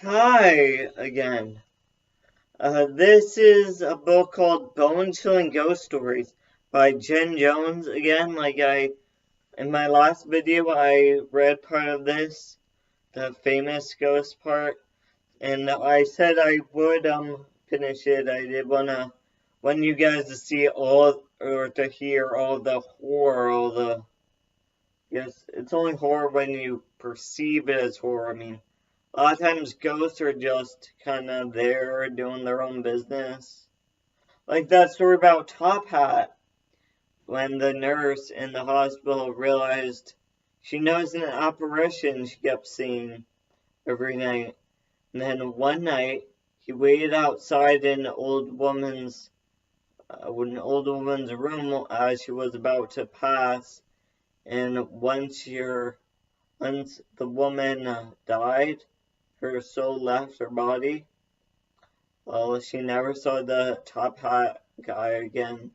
Hi again. This is a book called Bone Chilling Ghost Stories by Jen Jones. Again, in my last video, I read part of this, the famous ghost part, and I said I would finish it. I did want you guys to see all or to hear all the horror, all the yes, it's only horror when you perceive it as horror. I mean, a lot of times ghosts are just kind of there doing their own business. Like that story about Top Hat, when the nurse in the hospital realized she knows an apparition she kept seeing every night. And then one night, he waited outside an old woman's room as she was about to pass. And once the woman died, her soul left her body. Well, she never saw the top hat guy again.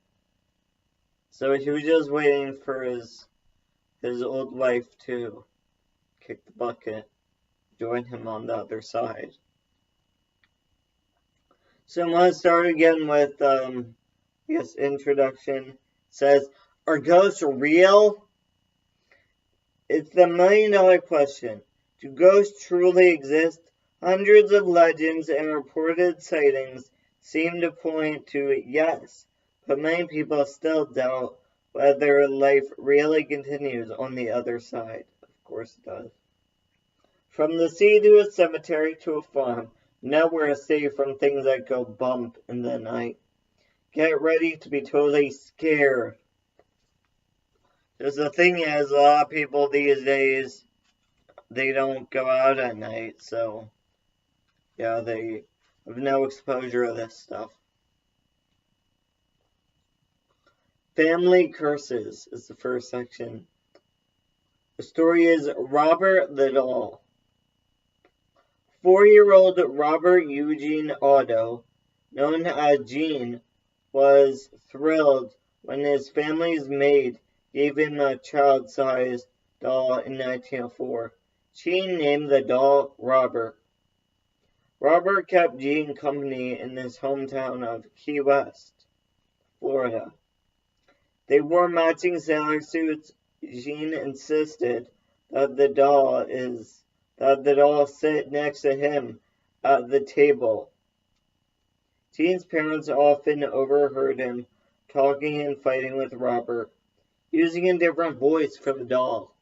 So he was just waiting for his old wife to kick the bucket, join him on the other side. So I'm going to start again with, introduction. It says, are ghosts real? It's the $1,000,000 question. Do ghosts truly exist? Hundreds of legends and reported sightings seem to point to yes, but many people still doubt whether life really continues on the other side. Of course it does. From the sea to a cemetery to a farm, nowhere is safe from things that go bump in the night. Get ready to be totally scared. Because the thing is, a lot of people these days, they don't go out at night, so yeah, they have no exposure to this stuff. Family curses is the first section. The story is Robert the Doll. 4-year-old Robert Eugene Otto, known as Gene, was thrilled when his family's maid gave him a child-sized doll in 1904. Gene named the doll Robert. Robert kept Gene company in his hometown of Key West, Florida. They wore matching sailor suits. Gene insisted that the doll sit next to him at the table. Gene's parents often overheard him talking and fighting with Robert, using a different voice for the doll.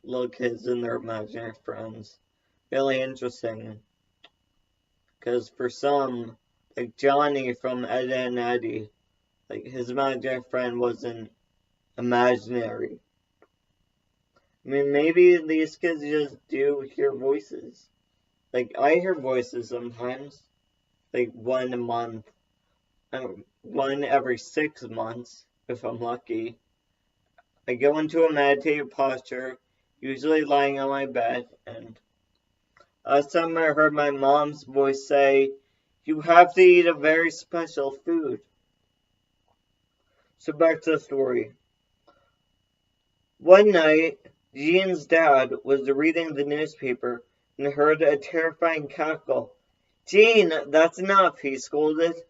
Little kids and their imaginary friends. Really interesting. Because for some, like Johnny from Ed, Edd n Eddy, like his imaginary friend wasn't imaginary. I mean, maybe these kids just do hear voices. Like, I hear voices sometimes. Like, one a month. One every 6 months, if I'm lucky. I go into a meditative posture, usually lying on my bed, and some I heard my mom's voice say, "You have to eat a very special food." So back to the story. One night, Gene's dad was reading the newspaper and heard a terrifying cackle. "Gene, that's enough," he scolded.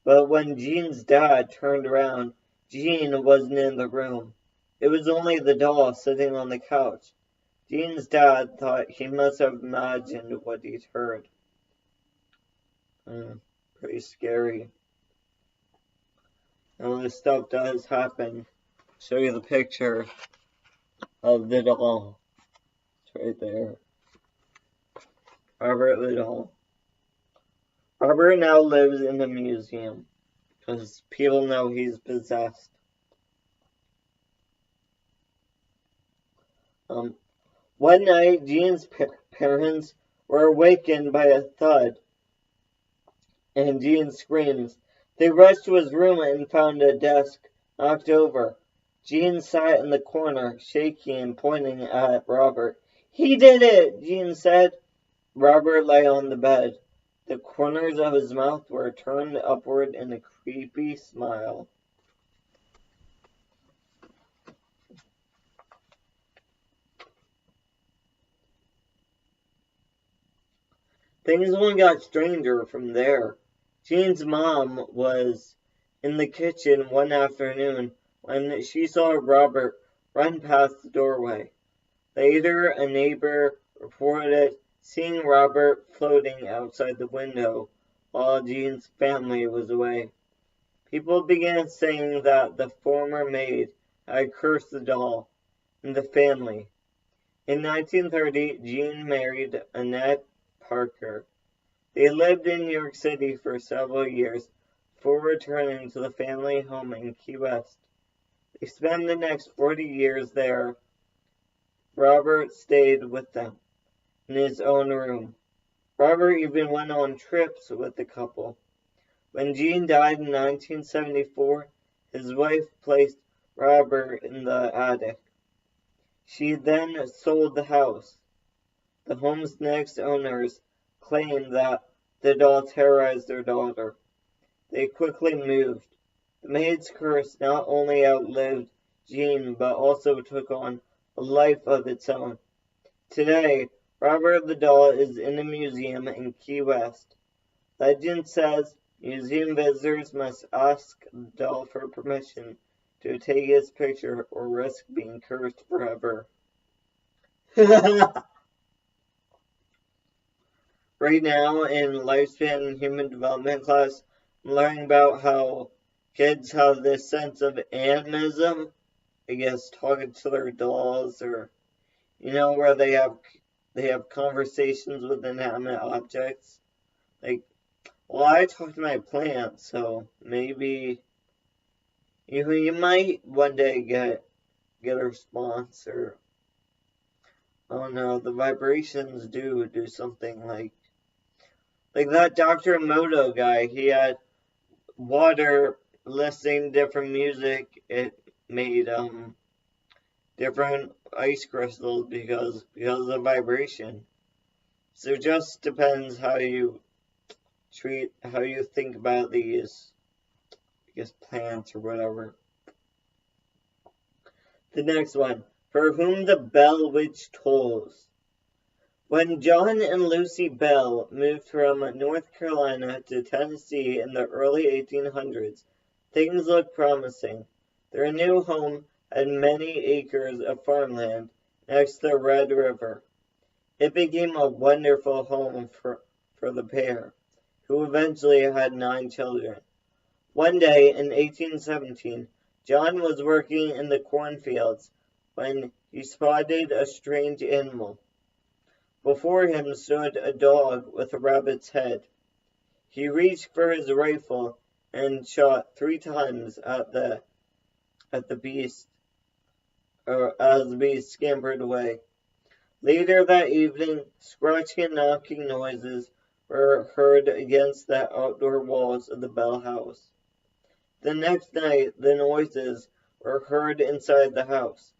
But when Gene's dad turned around, Gene wasn't in the room. It was only the doll sitting on the couch. Gene's dad thought he must have imagined what he'd heard. Pretty scary. And this stuff does happen. Show you the picture of the doll. It's right there. Robert the doll. Robert now lives in a museum because people know he's possessed. One night, Gene's parents were awakened by a thud and Gene screams. They rushed to his room and found a desk knocked over. Gene sat in the corner, shaking and pointing at Robert. "He did it," Gene said. Robert lay on the bed. The corners of his mouth were turned upward in a creepy smile. Things only got stranger from there. Jean's mom was in the kitchen one afternoon when she saw Robert run past the doorway. Later, a neighbor reported seeing Robert floating outside the window while Jean's family was away. People began saying that the former maid had cursed the doll and the family. In 1930, Jean married Annette Parker. They lived in New York City for several years before returning to the family home in Key West. They spent the next 40 years there. Robert stayed with them in his own room. Robert even went on trips with the couple. When Jean died in 1974, his wife placed Robert in the attic. She then sold the house. The home's next owners claimed that the doll terrorized their daughter. They quickly moved. The maid's curse not only outlived Jean, but also took on a life of its own. Today, Robert the doll is in a museum in Key West. Legend says museum visitors must ask the doll for permission to take its picture or risk being cursed forever. Right now in Lifespan and Human Development class, I'm learning about how kids have this sense of animism, I guess talking to their dolls, or where they have conversations with inanimate objects. Like, well, I talk to my plant, so maybe you might one day get a response, or I don't know, the vibrations do something like that Dr. Emoto guy. He had water listening to different music. It made different ice crystals because of the vibration. So it just depends how you think about these, I guess, plants or whatever. The next one, for whom the bell witch tolls. When John and Lucy Bell moved from North Carolina to Tennessee in the early 1800s, things looked promising. Their new home had many acres of farmland next to the Red River. It became a wonderful home for the pair, who eventually had 9 children. One day in 1817, John was working in the cornfields when he spotted a strange animal. Before him stood a dog with a rabbit's head. He reached for his rifle and shot 3 times at the beast, or as the beast scampered away. Later that evening, scratching and knocking noises were heard against the outdoor walls of the Bell house. The next night, the noises were heard inside the house.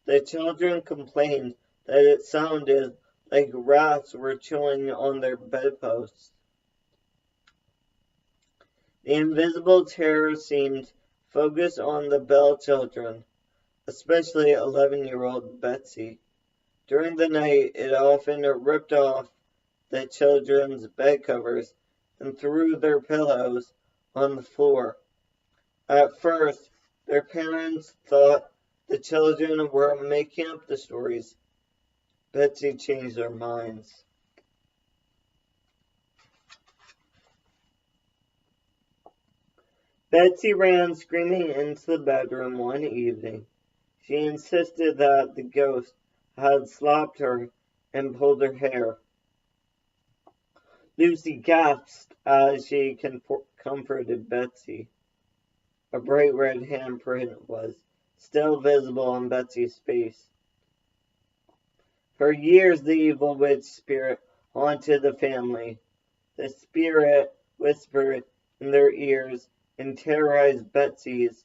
The children complained that it sounded like rats were chewing on their bedposts. The invisible terror seemed focused on the Bell children, especially 11-year-old Betsy. During the night, it often ripped off the children's bed covers and threw their pillows on the floor. At first, their parents thought the children were making up the stories. Betsy changed their minds. Betsy ran screaming into the bedroom one evening. She insisted that the ghost had slapped her and pulled her hair. Lucy gasped as she comforted Betsy. A bright red handprint was still visible on Betsy's face. For years, the evil witch spirit haunted the family. The spirit whispered in their ears and terrorized Betsy's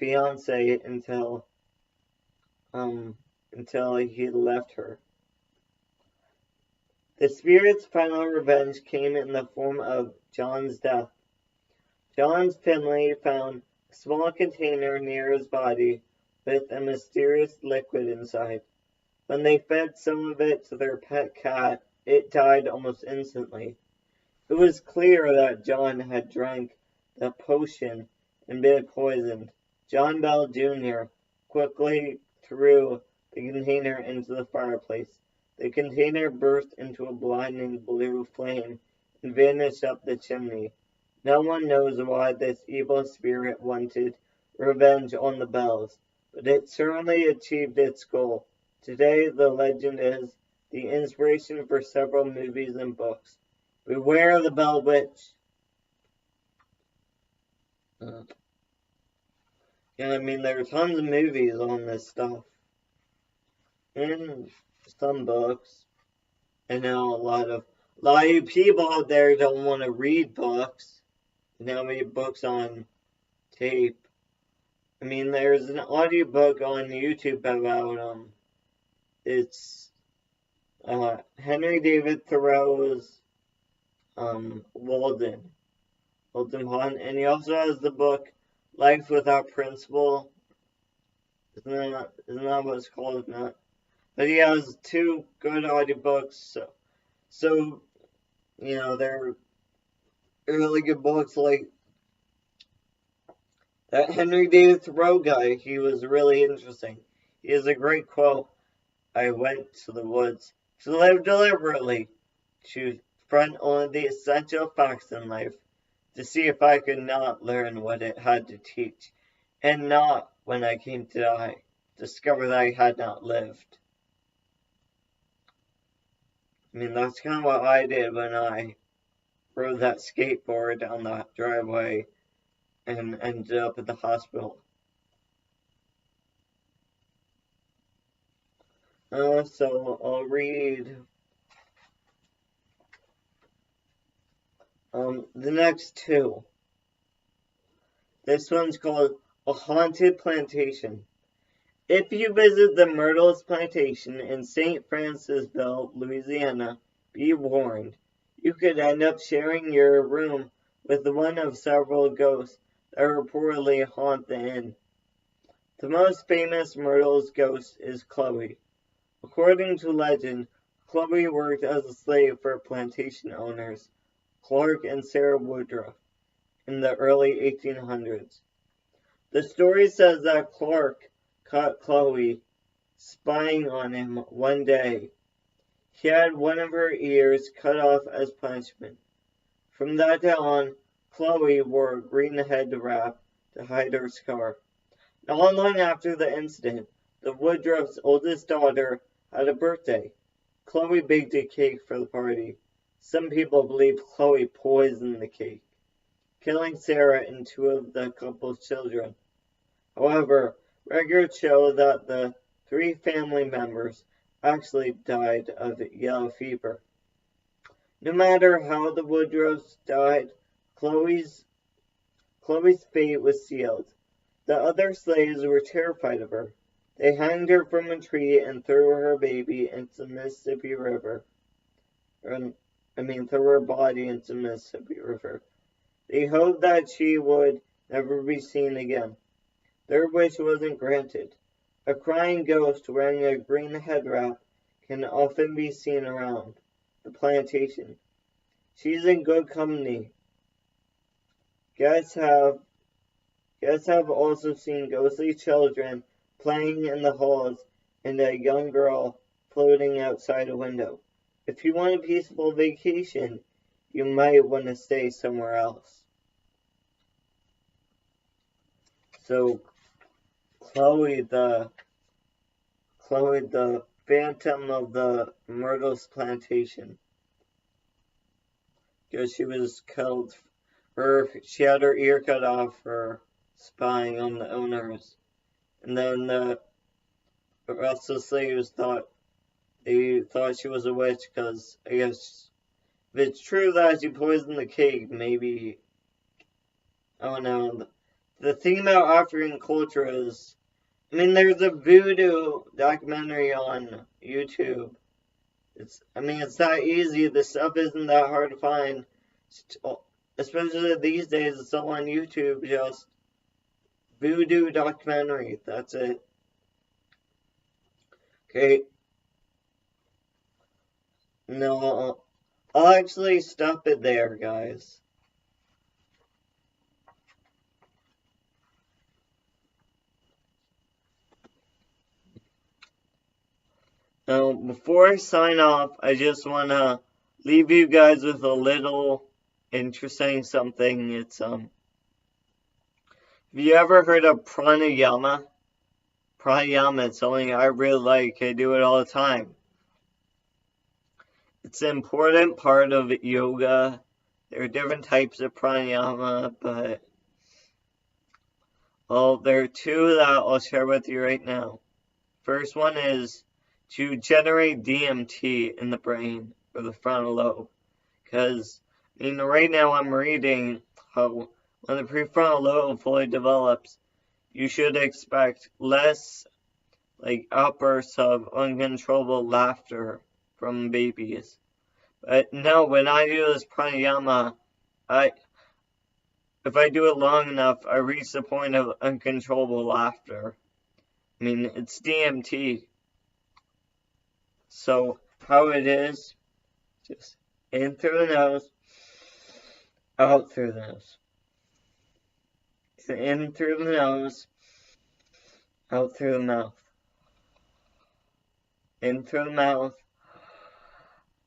fiancé until he left her. The spirit's final revenge came in the form of John's death. John's family found a small container near his body with a mysterious liquid inside. When they fed some of it to their pet cat, it died almost instantly. It was clear that John had drank the potion and been poisoned. John Bell Jr. quickly threw the container into the fireplace. The container burst into a blinding blue flame and vanished up the chimney. No one knows why this evil spirit wanted revenge on the Bells, but it certainly achieved its goal. Today, the legend is the inspiration for several movies and books. Beware the Bell Witch. Yeah, I mean, there are tons of movies on this stuff. And some books. I know a lot of you people out there don't want to read books. You know, read books on tape. I mean, there's an audiobook on YouTube about, it's, Henry David Thoreau's, Walden Pond, and he also has the book Life Without Principle. Isn't that what it's called? Isn't that? But he has two good audiobooks, so you know, they're really good books. Like that Henry David Thoreau guy, he was really interesting. He has a great quote. I went to the woods to live deliberately, to front only the essential facts in life, to see if I could not learn what it had to teach, and not, when I came to die, discover that I had not lived. I mean, that's kind of what I did when I rode that skateboard down that driveway and ended up at the hospital. So I'll read the next two. This one's called A Haunted Plantation. If you visit the Myrtles Plantation in St. Francisville, Louisiana, be warned. You could end up sharing your room with one of several ghosts that reportedly haunt the inn. The most famous Myrtles ghost is Chloe. According to legend, Chloe worked as a slave for plantation owners, Clark and Sarah Woodruff, in the early 1800s. The story says that Clark caught Chloe spying on him one day. He had one of her ears cut off as punishment. From that day on, Chloe wore a green head wrap to hide her scar. Not long after the incident, the Woodruff's oldest daughter had a birthday. Chloe baked a cake for the party. Some people believe Chloe poisoned the cake, killing Sarah and two of the couple's children. However, records show that the three family members actually died of yellow fever. No matter how the Woodruffs died, Chloe's fate was sealed. The other slaves were terrified of her. They hanged her from a tree and threw her baby into the Mississippi River. Threw her body into the Mississippi River. They hoped that she would never be seen again. Their wish wasn't granted. A crying ghost wearing a green head wrap can often be seen around the plantation. She's in good company. Guests have also seen ghostly children playing in the halls and a young girl floating outside a window. If you want a peaceful vacation, you might want to stay somewhere else. So, Chloe the Phantom of the Myrtles Plantation. Because she was killed. She had her ear cut off for spying on the owners. And then the rest of the slaves thought she was a witch because, I guess, if it's true that she poisoned the cake, maybe, I don't know. The thing about African culture is, there's a voodoo documentary on YouTube. It's that easy. The stuff isn't that hard to find. Especially these days, it's all on YouTube. Just voodoo documentary. That's it. Okay. No, I'll actually stop it there, guys. Now, before I sign off, I just want to leave you guys with a little interesting something. It's, have you ever heard of pranayama? Pranayama, it's something I really like. I do it all the time. It's an important part of yoga. There are different types of pranayama, but well, there are two that I'll share with you right now. First one is to generate DMT in the brain, or the frontal lobe. Because, right now I'm reading how when the prefrontal lobe fully develops, you should expect less, outbursts of uncontrollable laughter from babies. But no, when I do this pranayama, if I do it long enough, I reach the point of uncontrollable laughter. It's DMT. So, how it is, just in through the nose, out through the nose. In through the nose, out through the mouth. In through the mouth,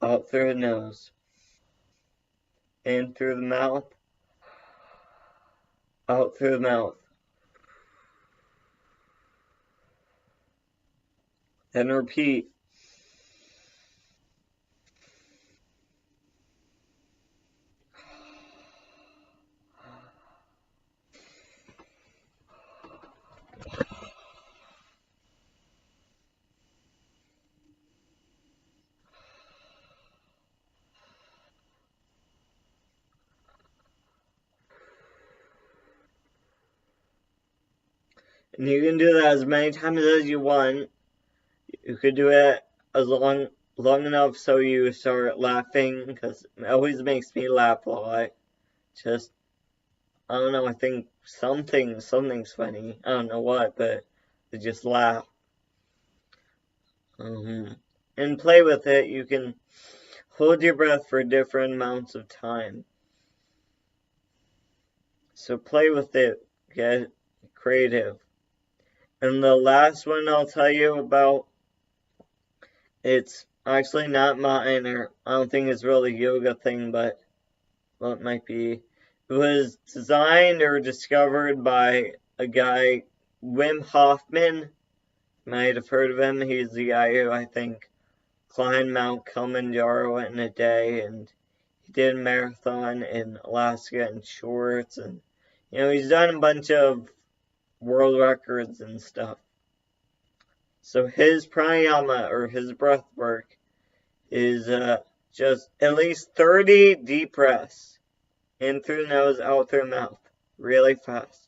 out through the nose. In through the mouth, out through the mouth. Then repeat. And you can do that as many times as you want. You could do it as long enough so you start laughing, because it always makes me laugh a lot. Just, I don't know, I think something's funny. I don't know what, but they just laugh. And play with it. You can hold your breath for different amounts of time. So play with it. Get creative. And the last one I'll tell you about, it's actually not mine, or I don't think it's really a yoga thing, but well, it might be. It was designed or discovered by a guy, Wim Hoffman. You might have heard of him. He's the guy who, I think, climbed Mount Kilimanjaro in a day, and he did a marathon in Alaska in shorts, and he's done a bunch of world records and stuff. So his pranayama, or his breath work, is just at least 30 deep breaths. In through the nose, out through the mouth. Really fast.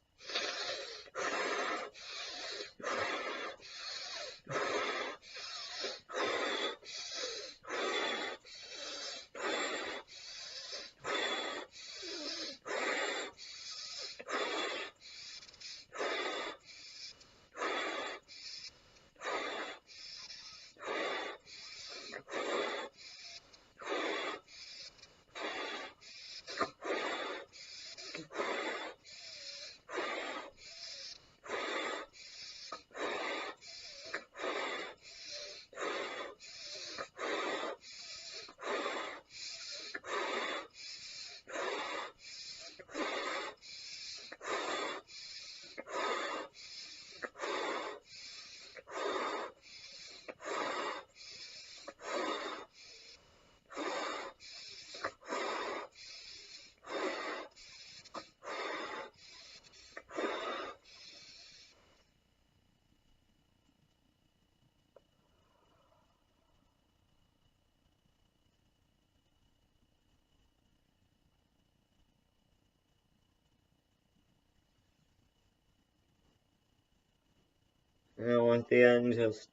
At the end, just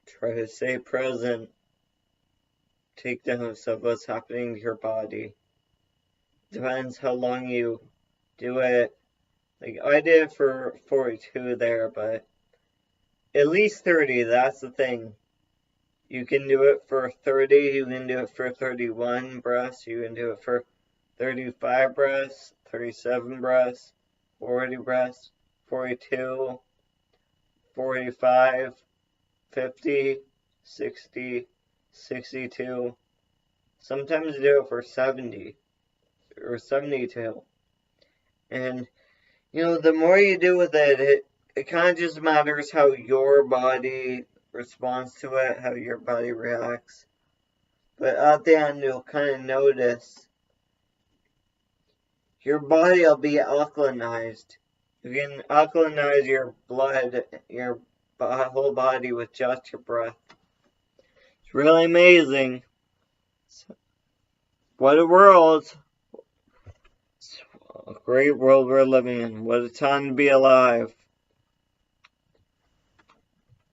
try to stay present. Take notice of what's happening to your body. Depends how long you do it. I did it for 42 there, but at least 30, that's the thing. You can do it for 30, you can do it for 31 breaths, you can do it for 35 breaths, 37 breaths, 40 breaths, 42, 45, 50, 60, 62. Sometimes you do it for 70 or 72. And, the more you do with it kind of just matters how your body responds to it, how your body reacts. But at the end, you'll kind of notice your body will be alkalinized. You can alkalinize your blood, your whole body with just your breath. It's really amazing. What a world. It's a great world we're living in. What a time to be alive.